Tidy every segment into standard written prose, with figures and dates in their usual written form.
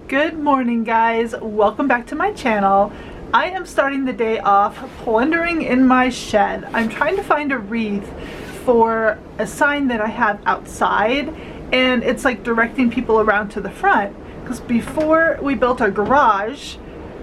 Good morning, guys. Welcome back to my channel. I am starting the day off plundering in my shed. I'm trying to find a wreath for a sign that I have outside, and it's like directing people around to the front, because before we built our garage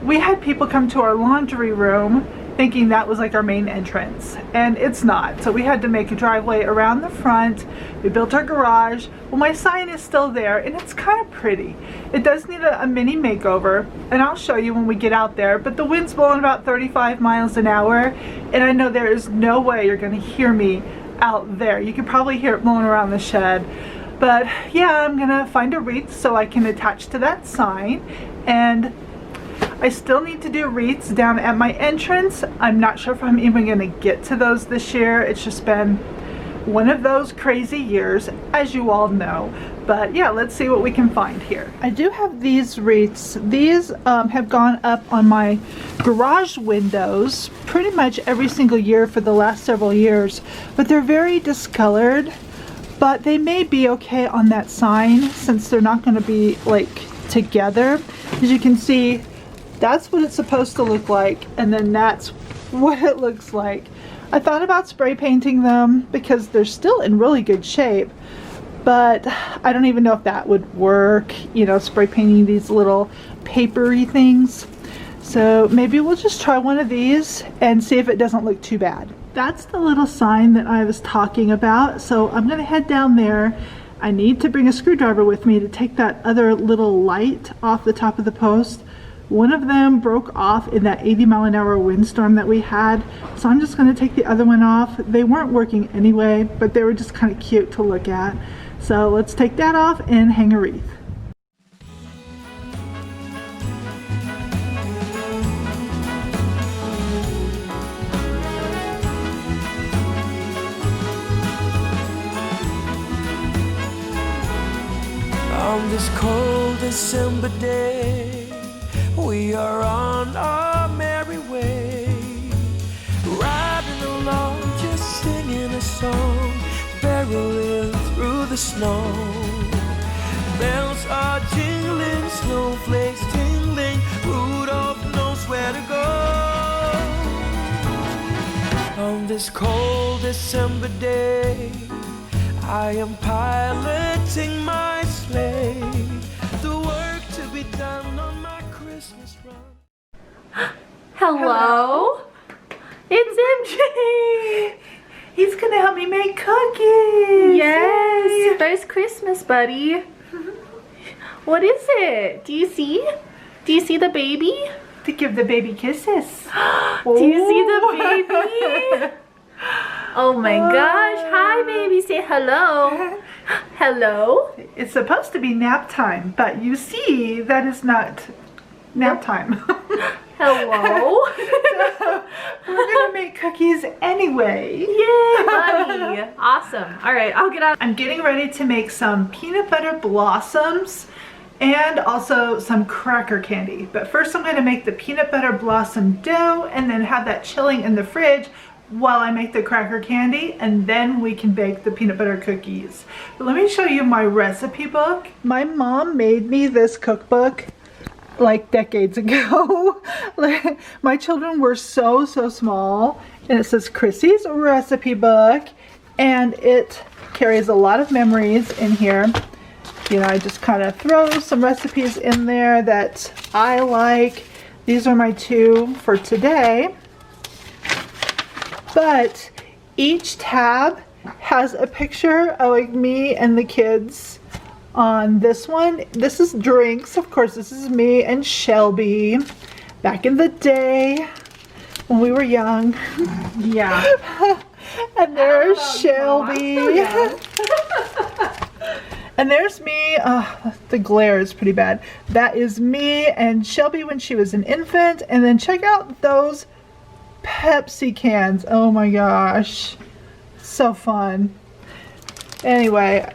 we had people come to our laundry room thinking that was like our main entrance, and it's not. So we had to make a driveway around the front. We built our garage. Well, my sign is still there and it's kind of pretty. It does need a mini makeover, and I'll show you when we get out there, but the wind's blowing about 35 miles an hour, and I know there is no way you're going to hear me out there. You can probably hear it blowing around the shed. But yeah, I'm gonna find a wreath so I can attach to that sign, and I still need to do wreaths down at my entrance. I'm not sure if I'm even going to get to those this year. It's just been one of those crazy years, as you all know. But yeah, let's see what we can find here. I do have these wreaths. These have gone up on my garage windows pretty much every single year for the last several years, but they're very discolored. But they may be okay on that sign since they're not going to be like together. As you can see, that's what it's supposed to look like, and then that's what it looks like. I thought about spray painting them because they're still in really good shape, but I don't even know if that would work, you know, spray painting these little papery things. So maybe we'll just try one of these and see if it doesn't look too bad. That's the little sign that I was talking about, so I'm gonna head down there. I need to bring a screwdriver with me to take that other little light off the top of the post. One of them broke off in that 80-mile-an-hour windstorm that we had, so I'm just going to take the other one off. They weren't working anyway, but they were just kind of cute to look at. So let's take that off and hang a wreath. On this cold December day, we are on our merry way, riding along, just singing a song, barreling through the snow. Bells are jingling, snowflakes tingling, Rudolph knows where to go. On this cold December day, I am piloting my sleigh, the work to be done on my Christmas run. Hello? It's MJ! He's gonna help me make cookies! Yes! Yay. First Christmas, buddy. What is it? Do you see? Do you see the baby? To give the baby kisses. Do you see the baby? Oh my gosh. Hi, baby. Say hello. Hello. It's supposed to be nap time, but you see that is not nap time. Hello. So we're gonna make cookies anyway. Yay, buddy. Awesome. All right, I'll get out. I'm getting ready to make some peanut butter blossoms and also some cracker candy. But first I'm gonna make the peanut butter blossom dough and then have that chilling in the fridge while I make the cracker candy, and then we can bake the peanut butter cookies. But let me show you my recipe book. My mom made me this cookbook like decades ago. My children were so small, and it says Chrissy's recipe book, and it carries a lot of memories in here. You know, I just kind of throw some recipes in there that I like. These are my two for today. But each tab has a picture of like me and the kids. On this one, this is drinks. Of course, this is me and Shelby back in the day when we were young. Yeah. And there's Shelby. And there's me. The glare is pretty bad. That is me and Shelby when she was an infant. And then check out those Pepsi cans. Oh my gosh, so fun. Anyway,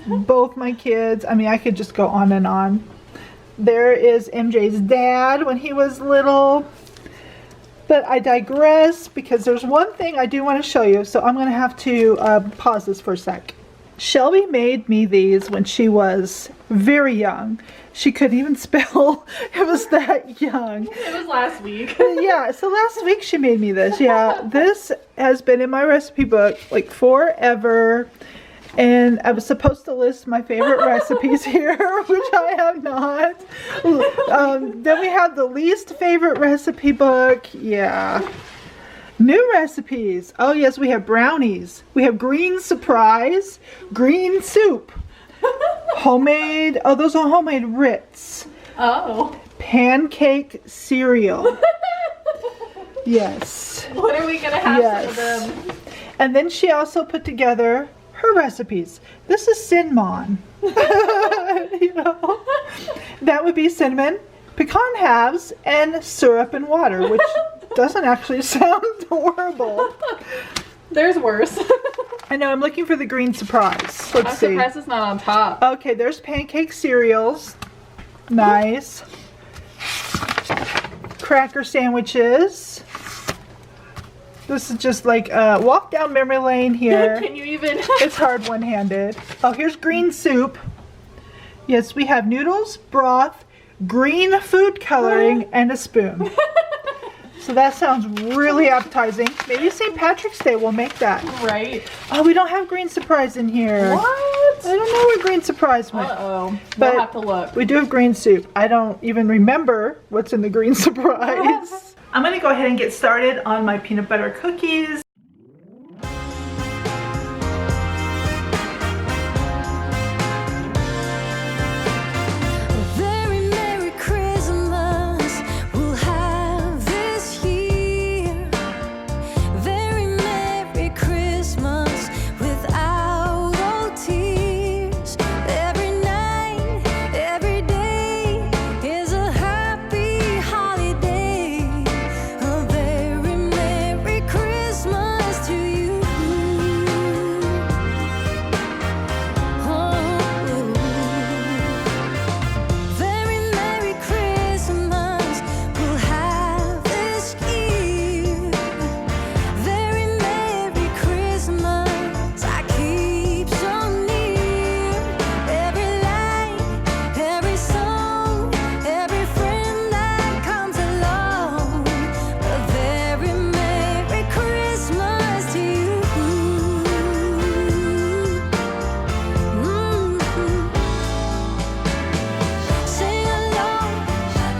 both my kids, I mean, I could just go on and on. There is MJ's dad when he was little. But I digress because there's one thing I do want to show you, so I'm going to have to pause this for a sec. Shelby made me these when she was very young. She couldn't even spell. It was that young. It was last week. Yeah, so last week she made me this. Yeah, this has been in my recipe book like forever. And I was supposed to list my favorite recipes here, which I have not. Then we have the least favorite recipe book. Yeah. New recipes. Oh yes, we have brownies. We have green surprise, green soup, homemade, oh those are homemade Ritz. Oh. Pancake cereal. Yes. What are we going to have Yes. some of them? And then she also put together her recipes. This is cinnamon. You know, that would be cinnamon, pecan halves, and syrup and water, which doesn't actually sound horrible. There's worse. I know, I'm looking for the green surprise. I'm Let's see. surprised it's not on top. Okay, there's pancake cereals. Nice. Cracker sandwiches. This is just like a walk down memory lane here. Can you even? It's hard one-handed. Oh, here's green soup. Yes, we have noodles, broth, green food coloring, and a spoon. So that sounds really appetizing. Maybe St. Patrick's Day we'll make that. Right. Oh, we don't have green surprise in here. What? I don't know where green surprise went. Uh-oh. But We'll have to look. we do have green soup. I don't even remember what's in the green surprise. I'm gonna go ahead and get started on my peanut butter cookies. Very Merry Christmas we'll have this year. Very Merry Christmas without all tears. Every night, every day is a happy holiday. A very Merry Christmas to you. Very Merry Christmas we'll have this year. Very Merry Christmas I keep so near. Every light, every song, every friend that comes along. A very Merry Christmas to you. Sing along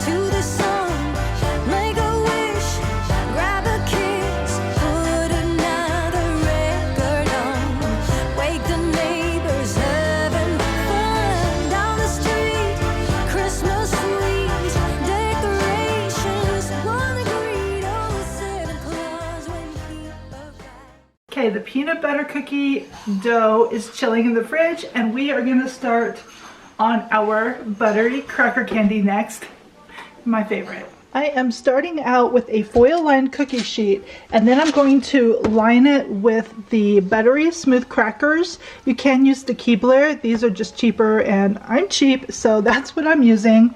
to the song, make a wish, grab a kiss, put another record on, wake the neighbors, having fun down the street. Christmas trees, decorations, wanna greet old Santa Claus when he arrives. Okay, the peanut butter cookie dough is chilling in the fridge, and we are gonna start on our buttery cracker candy next. My favorite. I am starting out with a foil lined cookie sheet, and then I'm going to line it with the buttery smooth crackers. You can use the Keebler. These are just cheaper, and I'm cheap, so that's what I'm using.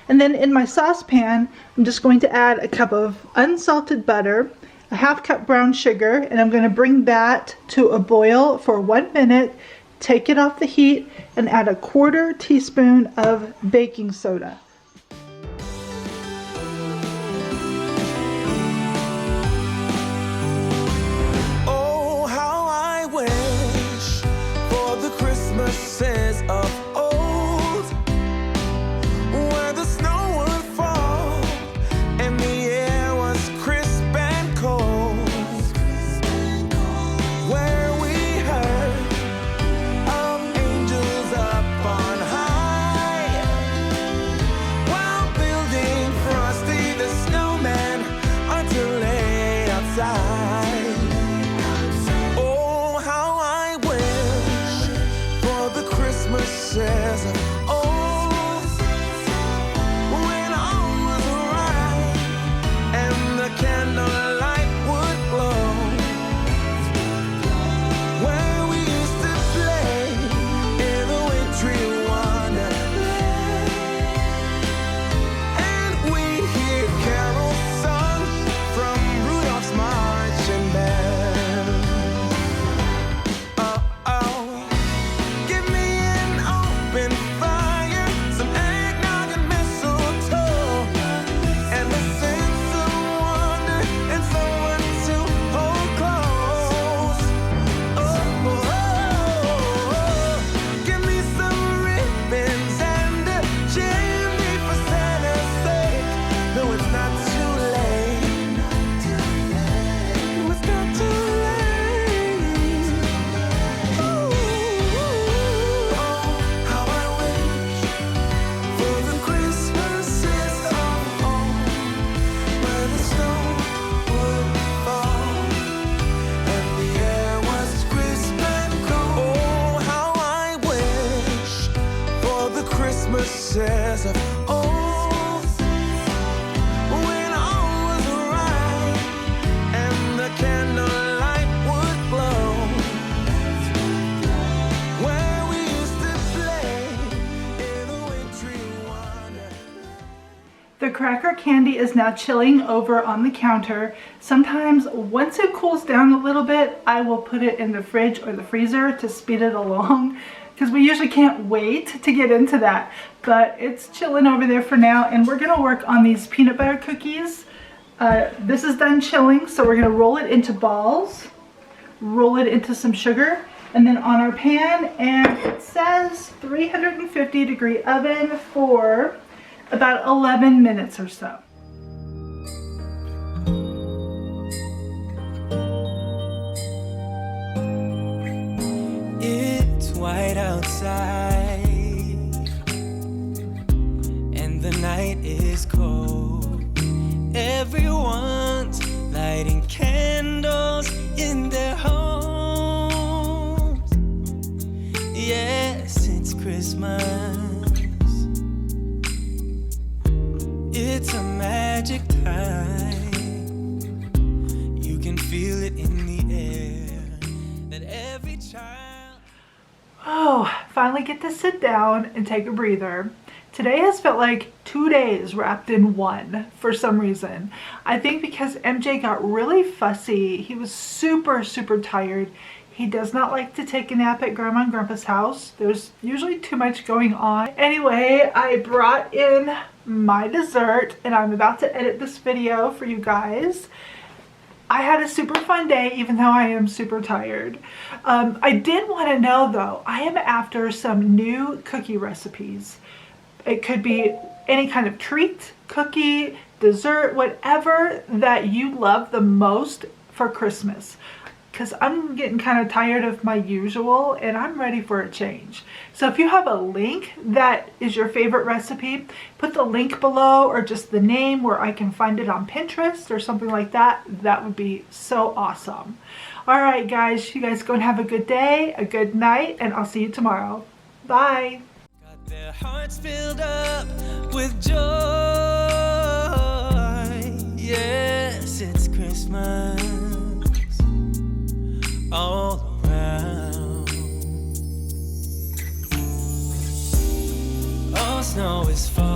And then in my saucepan, I'm just going to add a cup of unsalted butter, a half cup brown sugar, and I'm going to bring that to a boil for 1 minute, take it off the heat, and add a 1/4 teaspoon of baking soda. Oh, how I wish for the Christmases of old, where the snow would fall and the air was crisp and cold, where we heard of angels up on high days of old, when all was right and the candlelight would glow, where we used to play in a wintry wonder. The cracker candy is now chilling over on the counter. Sometimes once it cools down a little bit, I will put it in the fridge or the freezer to speed it along, because we usually can't wait to get into that. But it's chilling over there for now, and we're gonna work on these peanut butter cookies. This is done chilling, so we're gonna roll it into balls, roll it into some sugar, and then on our pan, and it says 350-degree oven for about 11 minutes or so. It's white outside and the night is cold. Everyone's lighting candles in their homes. Yes, it's Christmas. It's a magic time. You can feel it in the air that every child. Oh, finally get to sit down and take a breather. Today has felt like 2 days wrapped in one for some reason. I think because MJ got really fussy. He was super tired. He does not like to take a nap at Grandma and Grandpa's house. There's usually too much going on. Anyway, I brought in my dessert and I'm about to edit this video for you guys. I had a super fun day, even though I am super tired. I did want to know though, I am after some new cookie recipes. It could be any kind of treat, cookie, dessert, whatever that you love the most for Christmas. Because I'm getting kind of tired of my usual and I'm ready for a change. So if you have a link that is your favorite recipe, put the link below or just the name where I can find it on Pinterest or something like that. That would be so awesome. All right, guys, you guys go and have a good day, a good night, and I'll see you tomorrow. Bye. Got their hearts filled up with joy. Yes, it's Christmas all around. Oh, snow is falling.